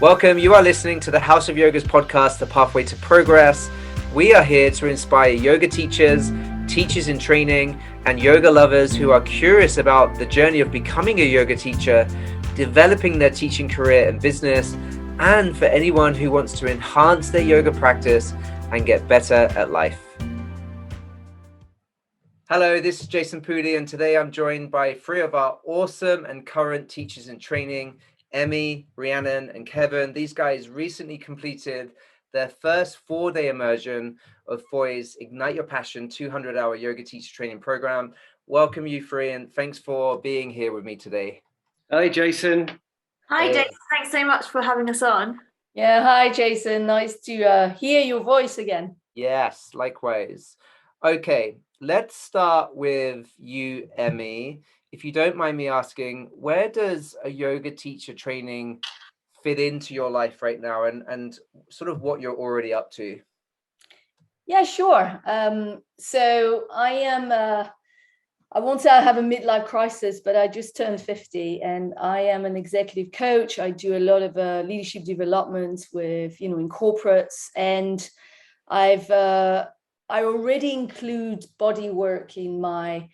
Welcome. You are listening to the House of Yoga's podcast, The Pathway to Progress. We are here to inspire yoga teachers, teachers in training, and yoga lovers who are curious about the journey of becoming a yoga teacher, developing their teaching career and business, and for anyone who wants to enhance their yoga practice and get better at life. Hello, this is Jason Pooley, and today I'm joined by three of our awesome and current teachers in training, Emmy, Rhiannon, and Kevin. These guys recently completed their first 4-day immersion of Foy's Ignite Your Passion 200-hour yoga teacher training program. Welcome you three, and thanks for being here with me today. Hi, Jason. Hi, Jason. Thanks so much for having us on. Yeah, hi, Jason. Nice to hear your voice again. Yes, likewise. Okay, let's start with you, Emmy. If you don't mind me asking, where does a yoga teacher training fit into your life right now, and sort of what you're already up to? Yeah, sure. So I won't say I have a midlife crisis, but I just turned 50 and I am an executive coach. I do a lot of leadership development with, in corporates, and I already include body work in my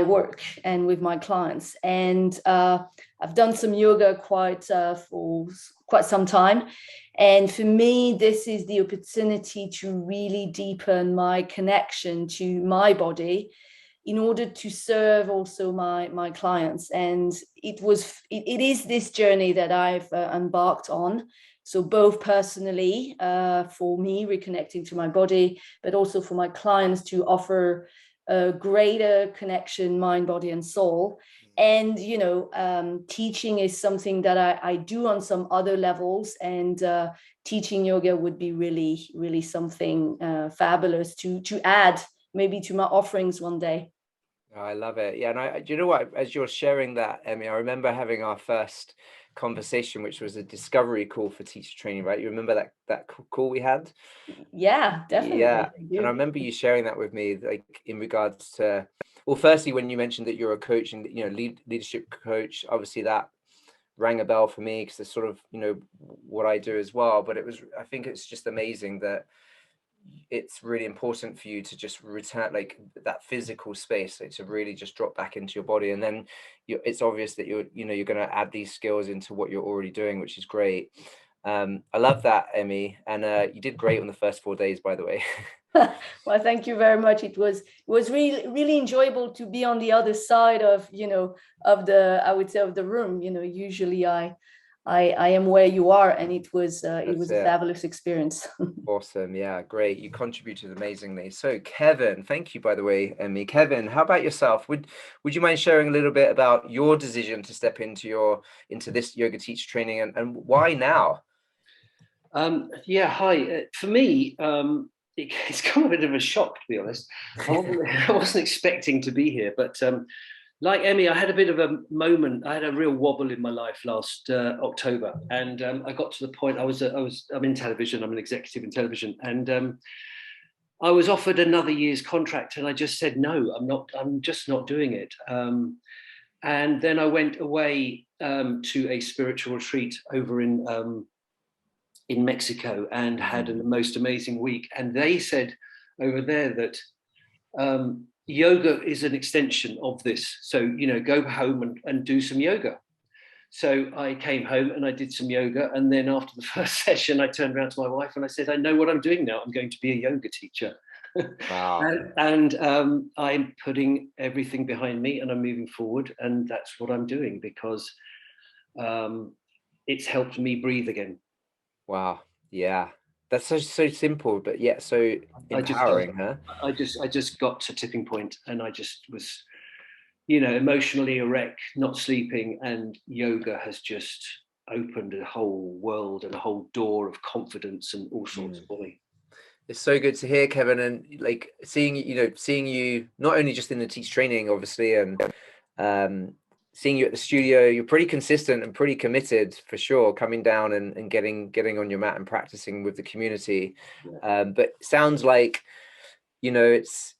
work and with my clients. And I've done some yoga for quite some time. And for me, this is the opportunity to really deepen my connection to my body in order to serve also my clients. And it is this journey that I've embarked on. So both personally, for me, reconnecting to my body, but also for my clients to offer a greater connection, mind, body, and soul. And, teaching is something that I do on some other levels, and teaching yoga would be really, really something fabulous to add maybe to my offerings one day. Oh, I love it. Yeah, and do you know what? As you're sharing that, Emmy, I remember having our first conversation, which was a discovery call for teacher training, right? You remember that call we had? Yeah, definitely. Yeah, and I remember you sharing that with me, like in regards to, well, firstly, when you mentioned that you're a coach and leadership coach, obviously that rang a bell for me because it's sort of what I do as well. But I think it's just amazing that it's really important for you to just return like that physical space, like to really just drop back into your body, and then it's obvious that you're going to add these skills into what you're already doing, which is great. I love that, Emmy, and you did great on the first 4 days, by the way. Well, thank you very much. It was really, really enjoyable to be on the other side of I would say of the room. Usually I am where you are, and it was a fabulous experience. Awesome. Yeah, great. You contributed amazingly. So Kevin, thank you, by the way, Emmy. Kevin, how about yourself? Would you mind sharing a little bit about your decision to step into this yoga teacher training, and why now? Yeah, hi. For me, it's come a bit of a shock, to be honest. I wasn't expecting to be here, but like Emmy, I had a bit of a moment. I had a real wobble in my life last October, and I got to the point. I'm in television. I'm an executive in television, and I was offered another year's contract, and I just said no. I'm just not doing it. And then I went away to a spiritual retreat over in Mexico and had the most amazing week. And they said over there that yoga is an extension of this. So, go home and do some yoga. So I came home and I did some yoga. And then after the first session, I turned around to my wife and I said, I know what I'm doing now. I'm going to be a yoga teacher. Wow. and I'm putting everything behind me and I'm moving forward. And that's what I'm doing because it's helped me breathe again. Wow. Yeah. That's so simple, but yet so empowering, huh? I just got to tipping point, and I just was, emotionally a wreck, not sleeping, and yoga has just opened a whole world and a whole door of confidence and all sorts for me. It's so good to hear, Kevin, and like seeing you not only just in the teacher training, obviously, and seeing you at the studio. You're pretty consistent and pretty committed for sure, coming down and getting on your mat and practicing with the community. But sounds like, it's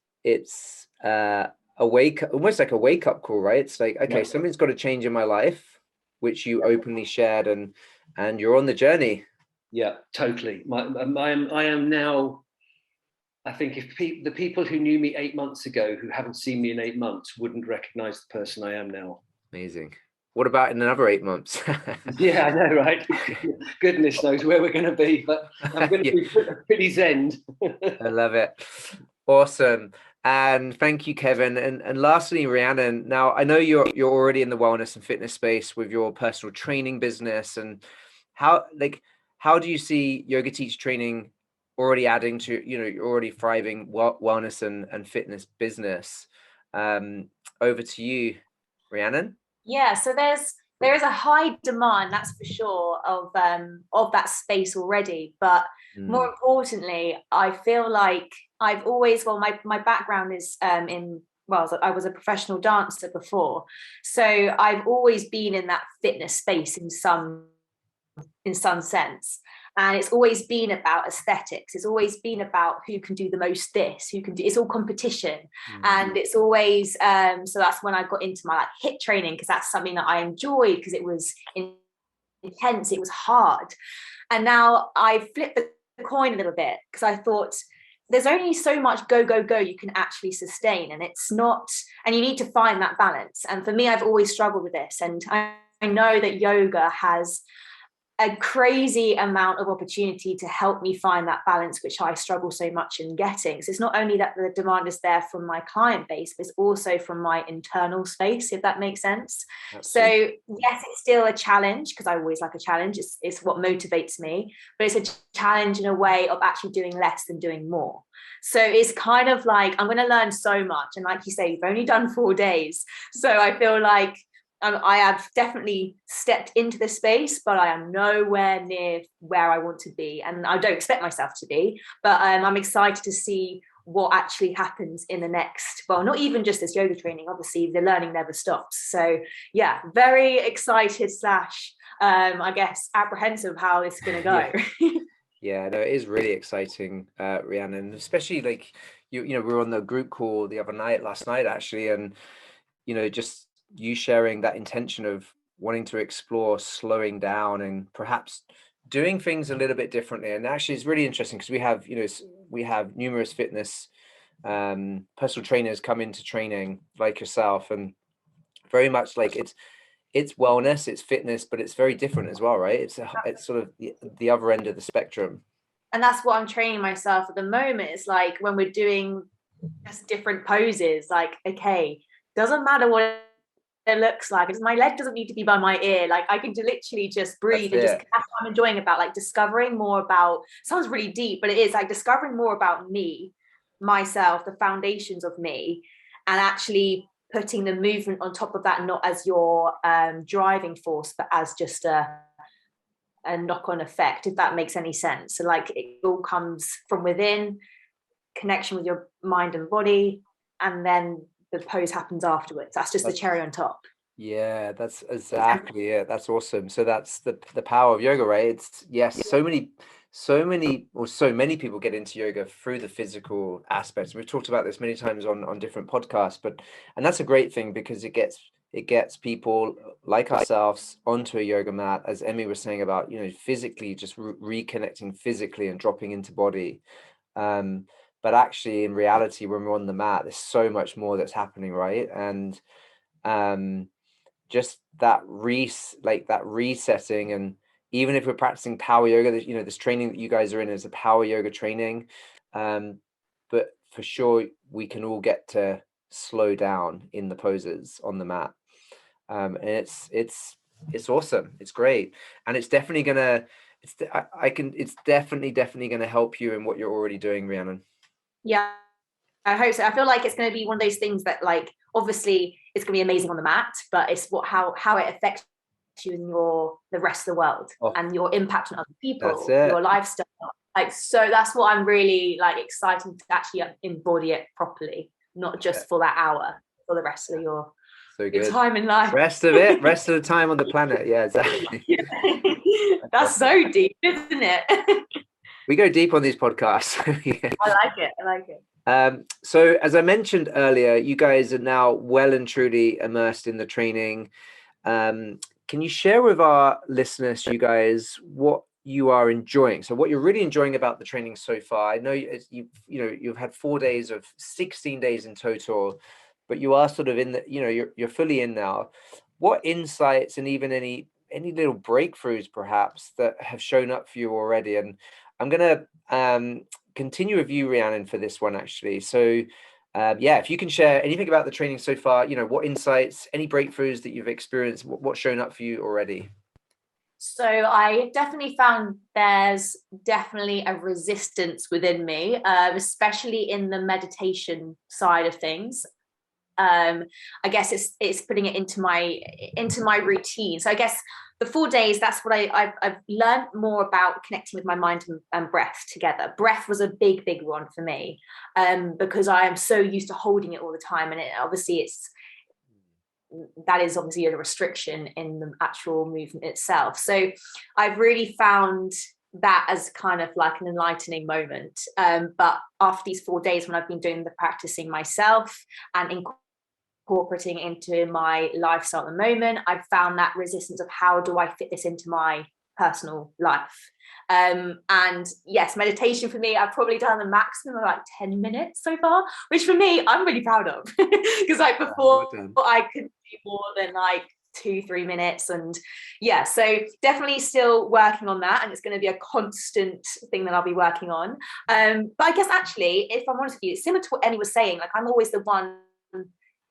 almost like a wake up call, right? It's like, okay, something's got to change in my life, which you openly shared, and and you're on the journey. Yeah, totally. I am now, I think if the people who knew me 8 months ago, who haven't seen me in 8 months, wouldn't recognize the person I am now. Amazing. What about in another 8 months? Yeah, I know, right? Goodness knows where we're going to be, but I'm going to be pretty zen. I love it. Awesome. And thank you, Kevin. And lastly, Rhiannon, now I know you're already in the wellness and fitness space with your personal training business. And how do you see yoga teacher training already adding to, you're already thriving wellness and fitness business? Over to you, Rhiannon. Yeah, so there is a high demand, that's for sure, of that space already. But more importantly, I feel like I've always, my background is I was a professional dancer before, so I've always been in that fitness space in some sense. And it's always been about aesthetics. It's always been about who can do the most this, who can do, it's all competition. And it's always, so that's when I got into my HIIT training, because that's something that I enjoyed, because it was intense, it was hard. And now I flipped the coin a little bit, because I thought there's only so much go you can actually sustain. And it's not, and you need to find that balance. And for me, I've always struggled with this. And I know that yoga has a crazy amount of opportunity to help me find that balance, which I struggle so much in getting. So it's not only that the demand is there from my client base, but it's also from my internal space, if that makes sense. Absolutely. So yes, it's still a challenge, because I always like a challenge. It's what motivates me, but it's a challenge in a way of actually doing less than doing more. So it's kind of like, I'm going to learn so much. And like you say, you've only done 4 days. So I feel like I have definitely stepped into the space, but I am nowhere near where I want to be. And I don't expect myself to be, but I'm excited to see what actually happens in the next, well, not even just this yoga training, obviously the learning never stops. So yeah, very excited / I guess apprehensive how it's going to go. Yeah, no, it is really exciting, Rhiannon, especially like, we were on the group call last night, actually. And, just you sharing that intention of wanting to explore slowing down and perhaps doing things a little bit differently. And actually it's really interesting, because we have numerous fitness personal trainers come into training like yourself, and very much like it's wellness, it's fitness, but it's very different as well, right? It's sort of the other end of the spectrum. And that's what I'm training myself at the moment. It's like when we're doing just different poses, like, okay, doesn't matter what it looks like. My leg doesn't need to be by my ear. Like I can literally just breathe. That's what I'm enjoying about like discovering more about, sounds really deep, but it is like discovering more about me, myself, the foundations of me, and actually putting the movement on top of that, not as your driving force, but as just a knock-on effect, if that makes any sense. So like it all comes from within, connection with your mind and body, and then the pose happens afterwards. That's just the cherry on top. Yeah, that's exactly it. That's awesome. So that's the power of yoga, right? It's so many people get into yoga through the physical aspects. We've talked about this many times on different podcasts, and that's a great thing, because it gets people like ourselves onto a yoga mat, as Emmy was saying about, physically just reconnecting physically and dropping into body. But actually, in reality, when we're on the mat, there's so much more that's happening, right? And just that resetting. And even if we're practicing power yoga, this training that you guys are in is a power yoga training. But for sure, we can all get to slow down in the poses on the mat. And it's awesome. It's great. And it's definitely gonna, it's definitely gonna help you in what you're already doing, Rhiannon. Yeah, I hope so. I feel like it's going to be one of those things that, like, obviously it's going to be amazing on the mat, but it's how it affects you in the rest of the world and your impact on other people, your lifestyle. Like, so that's what I'm really like excited to actually embody it properly, not just for that hour, for the rest of your time in life. Rest of the time on the planet. Yeah, exactly. That's so deep, isn't it? We go deep on these podcasts. Yeah. I like it. So as I mentioned earlier, you guys are now well and truly immersed in the training. can you share with our listeners, you guys, what you are enjoying? So what you're really enjoying about the training so far? I know you've had 4 days of 16 days in total, but you are sort of in the, you're fully in now. What insights and even any little breakthroughs perhaps that have shown up for you already? And I'm going to continue with you, Rhiannon, for this one actually. So if you can share anything about the training so far, what insights, any breakthroughs that you've experienced, what's shown up for you already? So I definitely found there's definitely a resistance within me, especially in the meditation side of things. I guess it's putting it into my routine. So I guess the 4 days, that's what I've learned more about connecting with my mind and breath together. Breath was a big one for me, because I am so used to holding it all the time, and that is obviously a restriction in the actual movement itself. So I've really found that as kind of like an enlightening moment. But after these 4 days, when I've been doing the practicing myself and incorporating into my lifestyle at the moment, I've found that resistance of how do I fit this into my personal life. And yes, meditation for me, I've probably done the maximum of like 10 minutes so far, which for me, I'm really proud of, because like before I could do more than like 2-3 minutes. And yeah, so definitely still working on that, and it's going to be a constant thing that I'll be working on. But I guess actually, if I'm honest with you, it's similar to what Emmy was saying, like I'm always the one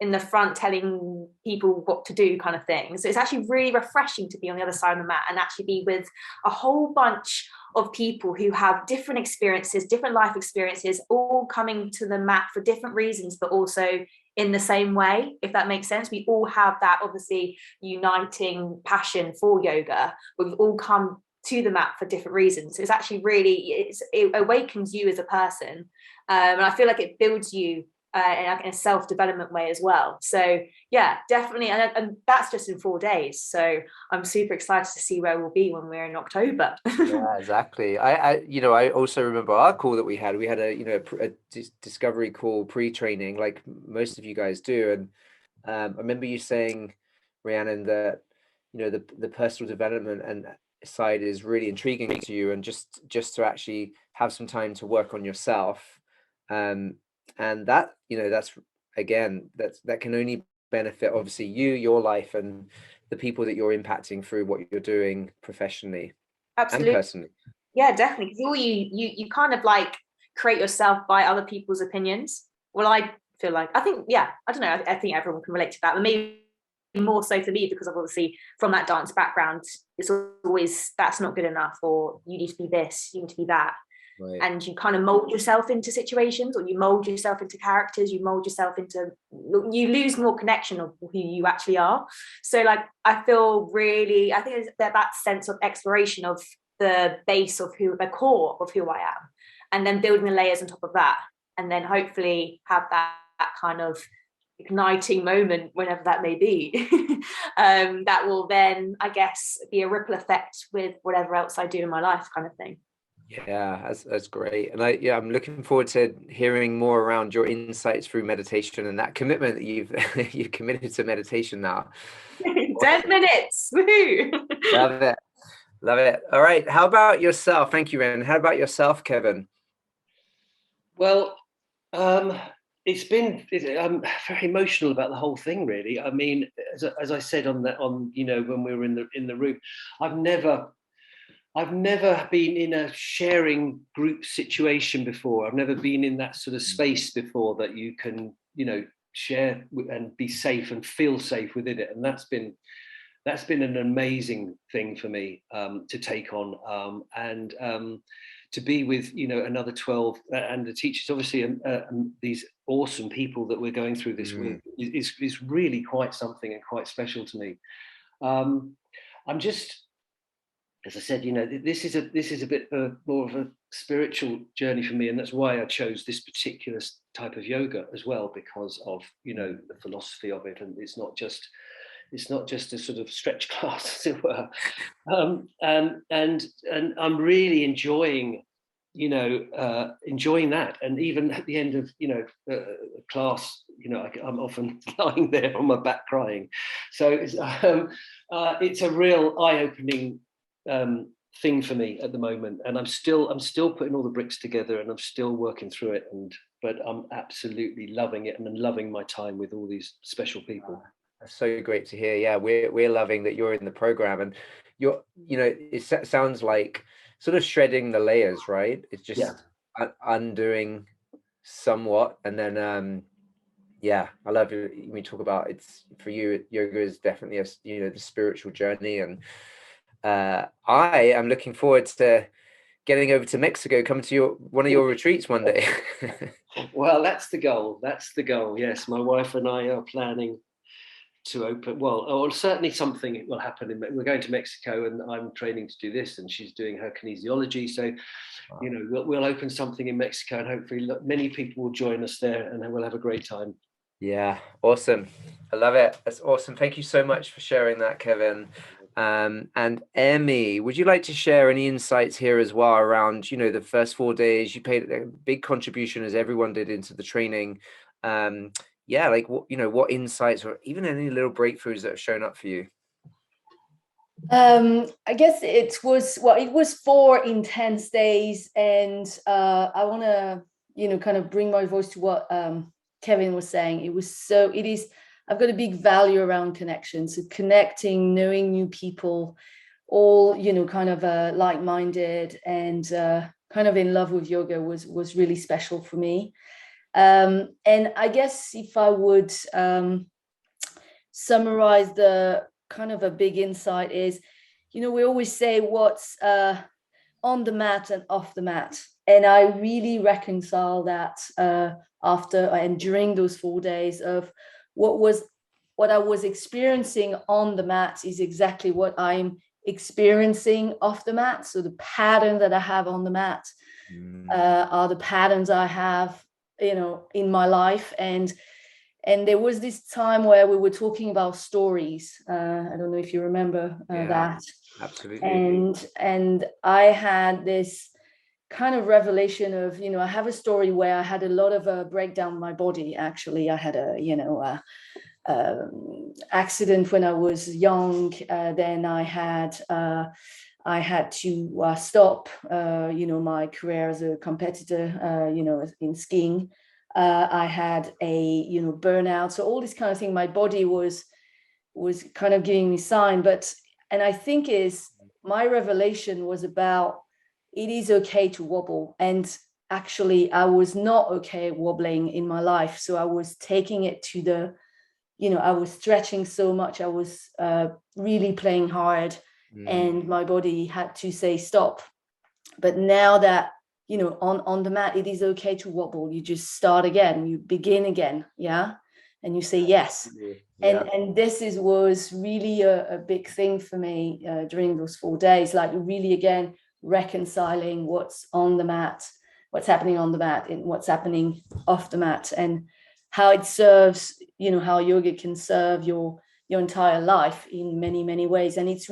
in the front telling people what to do kind of thing. So it's actually really refreshing to be on the other side of the mat and actually be with a whole bunch of people who have different experiences, different life experiences, all coming to the mat for different reasons, but also in the same way, if that makes sense. We all have that obviously uniting passion for yoga, but we've all come to the mat for different reasons. So it's actually really, it awakens you as a person. And I feel like it builds you in a self-development way as well. So yeah, definitely. And that's just in 4 days. So I'm super excited to see where we'll be when we're in October. Yeah, exactly. I also remember our call that we had a discovery call pre-training, like most of you guys do. And I remember you saying, Rhiannon, that, the personal development and side is really intriguing to you, and just to actually have some time to work on yourself. And that, that's, again, that can only benefit obviously your life and the people that you're impacting through what you're doing professionally. Absolutely. And personally. Yeah, definitely. Because all you kind of like create yourself by other people's opinions. Well, I feel like, I think everyone can relate to that, but maybe more so for me, because I've obviously from that dance background, it's always that's not good enough, or you need to be this, you need to be that. Right. And you kind of mold yourself into situations, or you mold yourself into characters, you lose more connection of who you actually are. So like I think it's that sense of exploration of the base of the core of who I am, and then building the layers on top of that, and then hopefully have that kind of igniting moment whenever that may be. That will then, I guess, be a ripple effect with whatever else I do in my life, kind of thing. Yeah, that's great. And I'm looking forward to hearing more around your insights through meditation and that commitment that you've committed to meditation now. 10 minutes. Woohoo! Love it. All right. How about yourself? Thank you, Rhiannon. How about yourself, Kevin? Well, I'm very emotional about the whole thing, really. I mean, as I said when we were in the room, I've never been in a sharing group situation before. I've never been in that sort of space before that you can, share and be safe and feel safe within it. And that's been an amazing thing for me to take on, and to be with another 12 and the teachers, obviously, these awesome people that we're going through this week is really quite something and quite special to me. I'm just, as I said, this is a bit more of a spiritual journey for me, and that's why I chose this particular type of yoga as well, because of the philosophy of it, and it's not just a sort of stretch class, as it were. And I'm really enjoying enjoying that. And even at the end of, class, I'm often lying there on my back crying. So it's a real eye-opening thing for me at the moment. And I'm still putting all the bricks together, and I'm still working through it. But I'm absolutely loving it, and I'm loving my time with all these special people. That's so great to hear. Yeah, we're loving that you're in the program, and it sounds like sort of shredding the layers, right? It's just undoing somewhat, and then I love it when you talk about it's for you. Yoga is definitely the spiritual journey, and I am looking forward to getting over to Mexico, coming to one of your retreats one day. Well, that's the goal. Yes, my wife and I are planning to open, or certainly something will happen. We're going to Mexico, and I'm training to do this, and she's doing her kinesiology. So, wow. We'll open something in Mexico, and hopefully many people will join us there, and we'll have a great time. Yeah, awesome. I love it. That's awesome. Thank you so much for sharing that, Kevin. And Emmy, would you like to share any insights here as well around, the first 4 days? You paid a big contribution, as everyone did, into the training. What insights, or even any little breakthroughs that have shown up for you? I guess it was 4 intense days, and I want to kind of bring my voice to what Kevin was saying. I've got a big value around connection, so connecting, knowing new people, all kind of like-minded and kind of in love with yoga was really special for me. And I guess if I would summarize the kind of a big insight is, we always say what's on the mat and off the mat. And I really reconcile that after and during those 4 days of what I was experiencing on the mat is exactly what I'm experiencing off the mat. So the pattern that I have on the mat are the patterns I have, in my life. And there was this time where we were talking about stories. I don't know if you remember that. Absolutely. And I had this kind of revelation of, I have a story where I had a lot of breakdown in my body. Actually, I had a accident when I was young. Then I had to stop, my career as a competitor, in skiing. I had a, burnout. So all this kind of thing, my body was kind of giving me sign. And I think my revelation was about, it is okay to wobble. And actually I was not okay wobbling in my life. So I was taking it to I was stretching so much. I was really playing hard, and my body had to say stop. But now that, on the mat, it is okay to wobble. You just start again, you begin again. Yeah. And you say yes. Yeah. And this was really a big thing for me during those 4 days, like really, again, reconciling what's on the mat, what's happening on the mat, and what's happening off the mat, and how it serves, how yoga can serve your entire life in many, many ways. And it's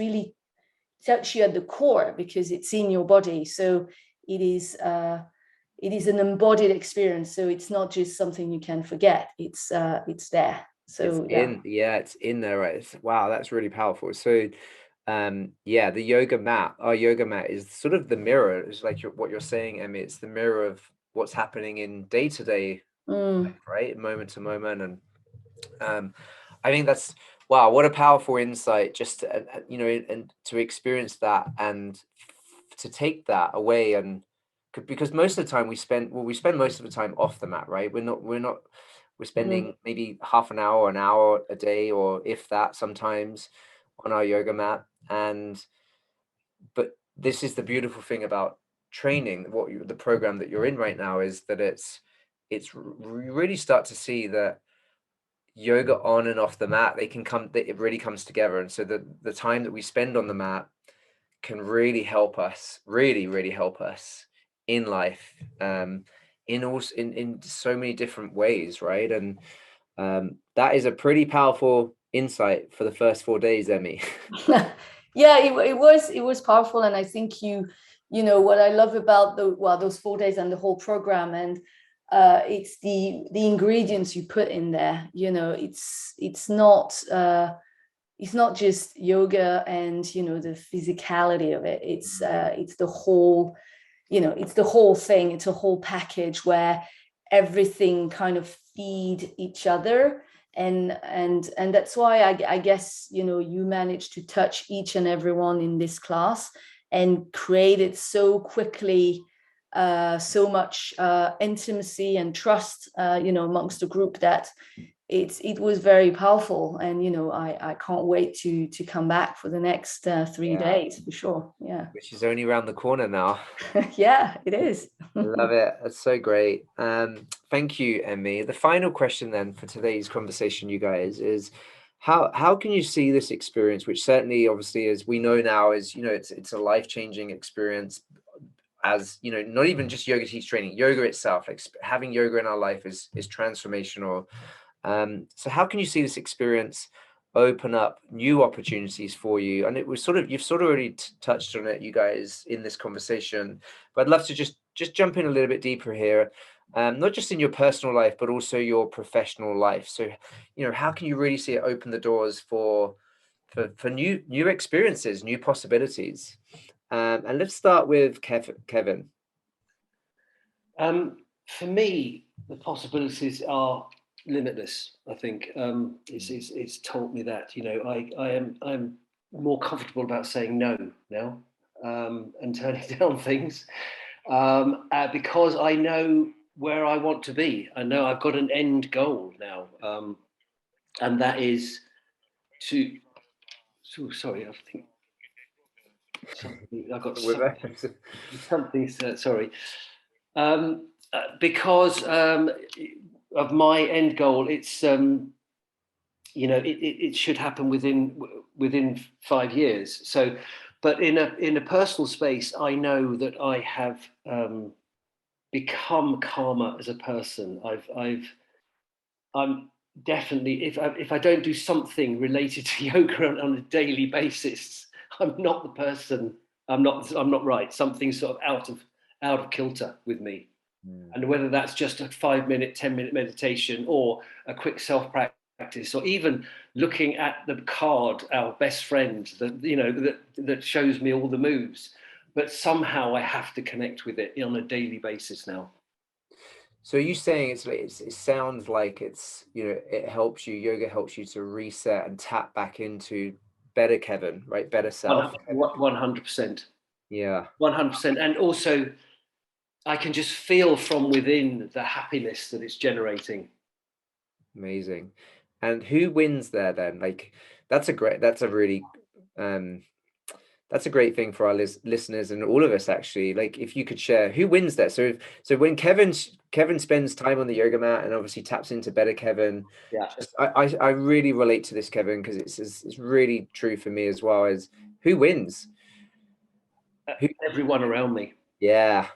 actually at the core, because it's in your body. So it is an embodied experience. So it's not just something you can forget. It's there. So it's in there, right? Wow, that's really powerful. So the yoga mat, our yoga mat is sort of the mirror. It's like what you're saying, Emmy. It's the mirror of what's happening in day-to-day life, right, moment to moment. And I think that's, wow, what a powerful insight, just and to experience that and to take that away. And because most of the time we spend most of the time off the mat, right? We're spending maybe half an hour a day, or if that, sometimes, on our yoga mat. But this is the beautiful thing about training, the program that you're in right now, is that you really start to see that yoga on and off the mat, it really comes together. And so the time that we spend on the mat can really help us, really help us in life, in so many different ways, right? And that is a pretty powerful insight for the first 4 days, Emmy. Yeah, it was powerful. And I think you what I love about those 4 days and the whole program, and it's the ingredients you put in there. It's not just yoga and the physicality of it. It's the whole, it's the whole thing. It's a whole package where everything kind of feed each other, and that's why I guess you managed to touch each and everyone in this class and create it so quickly, so much intimacy and trust amongst the group, that it was very powerful. And I can't wait to come back for the next 3 days for sure. Yeah, which is only around the corner now. Yeah, it is. Love it. That's so great. Thank you, Emmy. The final question then for today's conversation, you guys, is how can you see this experience, which certainly obviously, as we know now, is it's a life-changing experience, as not even just yoga teacher training, yoga itself, like having yoga in our life is transformational. So how can you see this experience open up new opportunities for you? And it was you've sort of already touched on it, you guys, in this conversation, but I'd love to just jump in a little bit deeper here, not just in your personal life, but also your professional life. So, how can you really see it open the doors for new experiences, new possibilities? And let's start with Kevin. For me, the possibilities are limitless. I think it's taught me that. I'm more comfortable about saying no now, and turning down things, because I know where I want to be. I know I've got an end goal now, and that is to. So sorry, I think. I got something. Sorry, because of my end goal, it's it should happen within 5 years. So, but in a personal space, I know that I have become calmer as a person. I'm definitely, if I don't do something related to yoga on a daily basis, I'm not the person. I'm not right. Something's sort of out of kilter with me. And whether that's just a 5-minute, 10-minute meditation, or a quick self-practice, or even looking at the card, our best friend, that shows me all the moves, but somehow I have to connect with it on a daily basis now. So are you saying it sounds like it helps you, yoga helps you to reset and tap back into better Kevin, right? Better self. 100%. Yeah. 100%. And also, I can just feel from within the happiness that it's generating. Amazing. And who wins there then? Like, that's a great thing for our listeners and all of us, actually. Like, if you could share who wins there. So when Kevin spends time on the yoga mat and obviously taps into better Kevin, I really relate to this, Kevin, because it's really true for me as well. As who wins? Everyone around me. Yeah.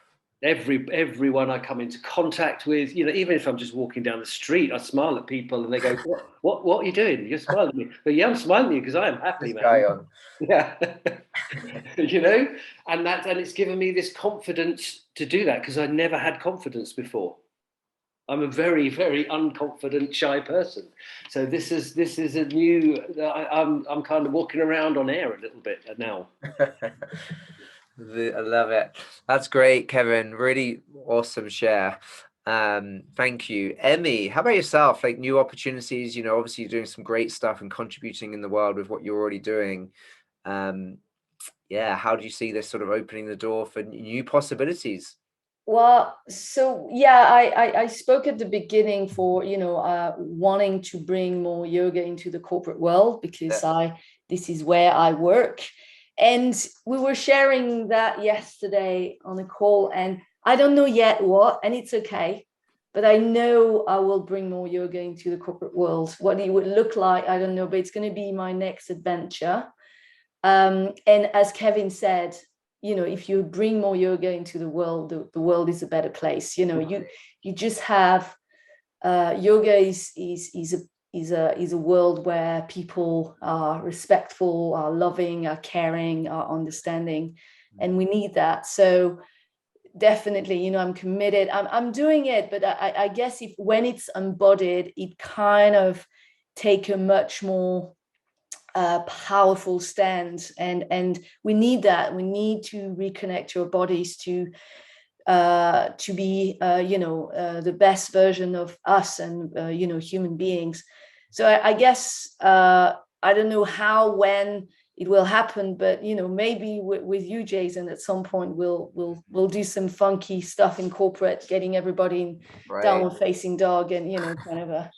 Everyone I come into contact with, even if I'm just walking down the street, I smile at people and they go, what are you doing? You're smiling at me. But yeah, I'm smiling at you because I am happy, man. Guy on. Yeah. And it's given me this confidence to do that, because I never had confidence before. I'm a very, very unconfident, shy person. So this is a new, I'm kind of walking around on air a little bit now. I love it. That's great, Kevin. Really awesome share. Thank you. Emmy, how about yourself? Like, new opportunities, obviously you're doing some great stuff and contributing in the world with what you're already doing. How do you see this sort of opening the door for new possibilities? Well, so yeah, I spoke at the beginning for wanting to bring more yoga into the corporate world, because this is where I work. And we were sharing that yesterday on a call, and I don't know yet what, and it's okay, but I know I will bring more yoga into the corporate world. What it would look like, I don't know, but it's going to be my next adventure. And as Kevin said, if you bring more yoga into the world, the world is a better place. You just have yoga is a world where people are respectful, are loving, are caring, are understanding. and we need that. So definitely, you know, I'm committed. I'm doing it, but I guess when it's embodied, it kind of take a much more powerful stand, and we need that. We need to reconnect your bodies to be the best version of us, and human beings. So I guess I don't know how, when it will happen, but maybe with you, Jason, at some point we'll do some funky stuff in corporate, getting everybody in downward facing dog, and kind of a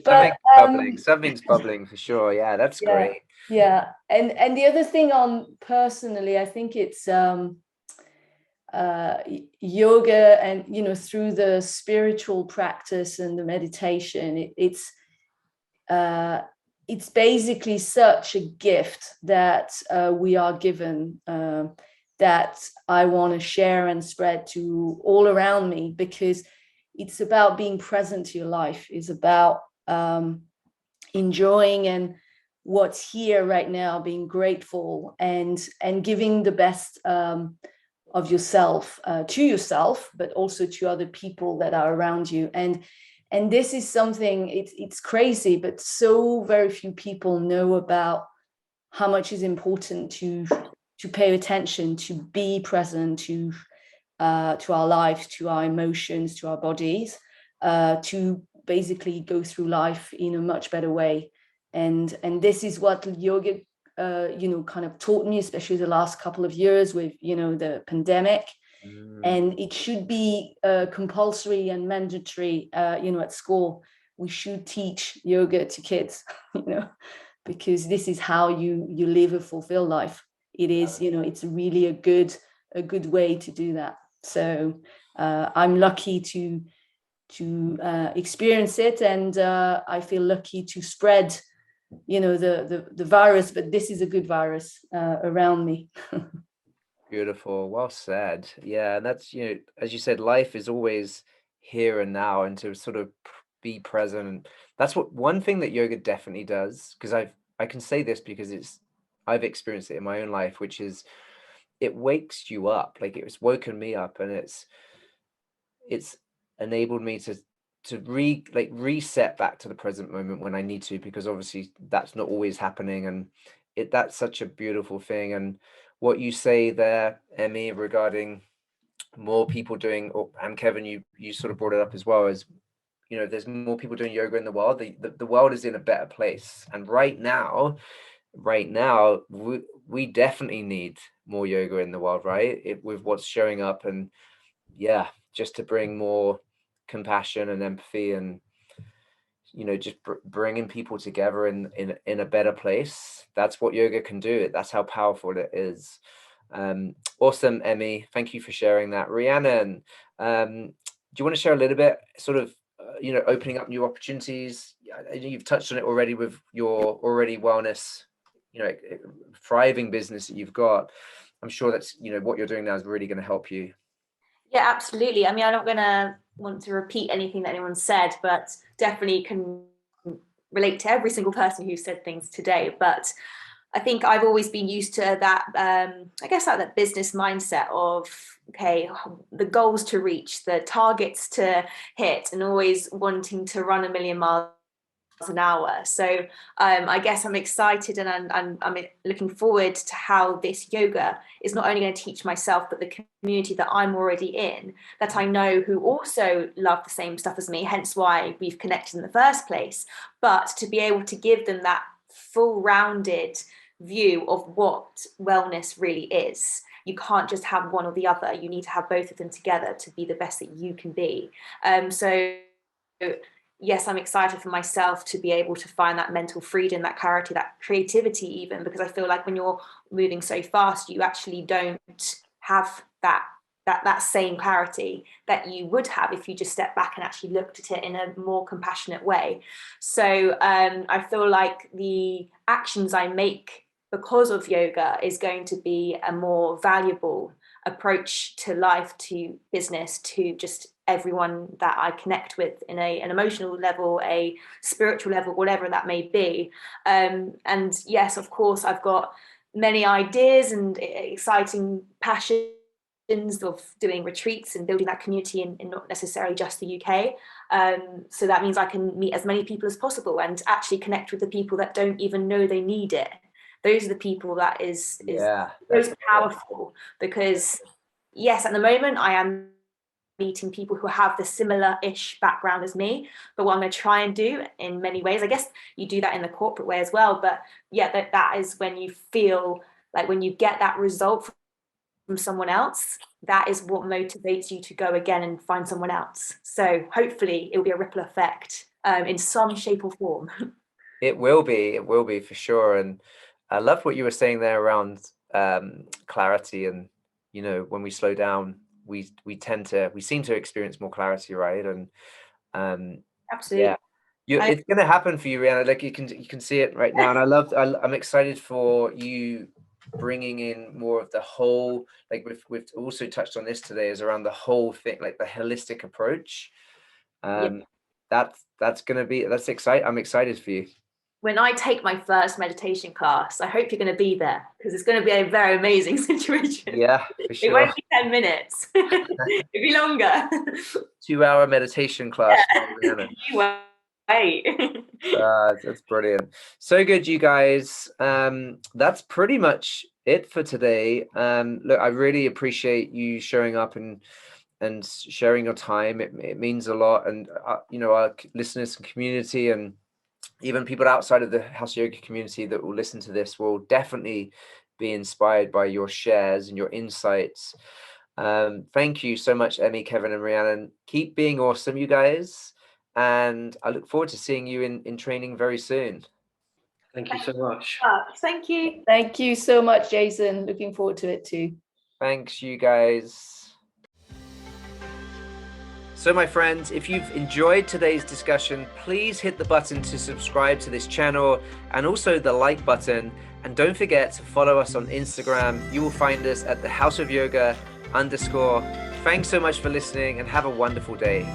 but something's bubbling for sure. Yeah, that's great. Yeah, and the other thing, on personally, I think it's yoga, and through the spiritual practice and the meditation, it's basically such a gift that we are given, that I want to share and spread to all around me, because it's about being present to your life. It's about enjoying and what's here right now, being grateful, and giving the best of yourself to yourself, but also to other people that are around you. And this is something, it's crazy, but so very few people know about how much is important to pay attention, to be present to our lives, to our emotions, to our bodies, to basically go through life in a much better way. And this is what yoga kind of taught me, especially the last couple of years with the pandemic. And it should be compulsory and mandatory, at school. We should teach yoga to kids, because this is how you live a fulfilled life. It is, it's really a good way to do that. So I'm lucky to experience it, and I feel lucky to spread, the virus, but this is a good virus around me. Beautiful. Well said. Yeah. And that's, as you said, life is always here and now, and to sort of be present. That's one thing that yoga definitely does, because I can say this because I've experienced it in my own life, which is it wakes you up. Like, it's woken me up, and it's enabled me to reset back to the present moment when I need to, because obviously that's not always happening. And that's such a beautiful thing. And what you say there, Emmy, regarding more people doing, and Kevin, you sort of brought it up as well, as there's more people doing yoga in the world. The world is in a better place, and right now we definitely need more yoga in the world, right? With what's showing up, and just to bring more compassion and empathy, and just bringing people together in a better place. That's what yoga can do. That's how powerful it is. Awesome, Emmy. Thank you for sharing that. Rhiannon, do you want to share a little bit, sort of, opening up new opportunities? You've touched on it already with your already wellness, thriving business that you've got. I'm sure that's, what you're doing now is really going to help you. Yeah, absolutely. I mean, I'm not going to want to repeat anything that anyone said, but definitely can relate to every single person who said things today. But I think I've always been used to that, I guess, like that business mindset of, okay, the goals to reach, the targets to hit, and always wanting to run a million miles an hour. So I guess I'm excited, and I'm looking forward to how this yoga is not only going to teach myself, but the community that I'm already in, that I know, who also love the same stuff as me, hence why we've connected in the first place, but to be able to give them that full rounded view of what wellness really is. You can't just have one or the other. You need to have both of them together to be the best that you can be. So yes, I'm excited for myself to be able to find that mental freedom, that clarity, that creativity, even, because I feel like when you're moving so fast, you actually don't have that same clarity that you would have if you just step back and actually looked at it in a more compassionate way. So I feel like the actions I make because of yoga is going to be a more valuable approach to life, to business, to just everyone that I connect with in an emotional level, a spiritual level, whatever that may be. And yes, of course, I've got many ideas and exciting passions of doing retreats and building that community in not necessarily just the UK. So that means I can meet as many people as possible and actually connect with the people that don't even know they need it. Those are the people that is most powerful, because yes, at the moment I am meeting people who have the similar-ish background as me, but what I'm going to try and do in many ways, I guess you do that in the corporate way as well, but yeah, that is when you feel like when you get that result from someone else, that is what motivates you to go again and find someone else. So hopefully it will be a ripple effect in some shape or form. It will be for sure. And I love what you were saying there around clarity, and you know, when we slow down, we seem to experience more clarity, right? And absolutely, yeah, it's going to happen for you, Rhiannon. Like you can see it right now, and I'm excited for you bringing in more of the whole, like we've also touched on this today, is around the whole thing, like the holistic approach. That's exciting. I'm excited for you. When I take my first meditation class, I hope you're going to be there, because it's going to be a very amazing situation. Yeah, for sure. It won't be 10 minutes. It'll be longer. 2-hour meditation class. Yeah. That's brilliant. So good, you guys. That's pretty much it for today. Look, I really appreciate you showing up and sharing your time. It means a lot. And you know, our listeners and community, and even people outside of the House Yoga community that will listen to this, will definitely be inspired by your shares and your insights. Thank you so much, Emmy, Kevin, and Rhiannon. Keep being awesome, you guys. And I look forward to seeing you in training very soon. Thank you so much. Thank you. Thank you so much, Jason. Looking forward to it too. Thanks, you guys. So my friends, if you've enjoyed today's discussion, please hit the button to subscribe to this channel, and also the like button. And don't forget to follow us on Instagram. You will find us at the House of Yoga _. Thanks so much for listening, and have a wonderful day.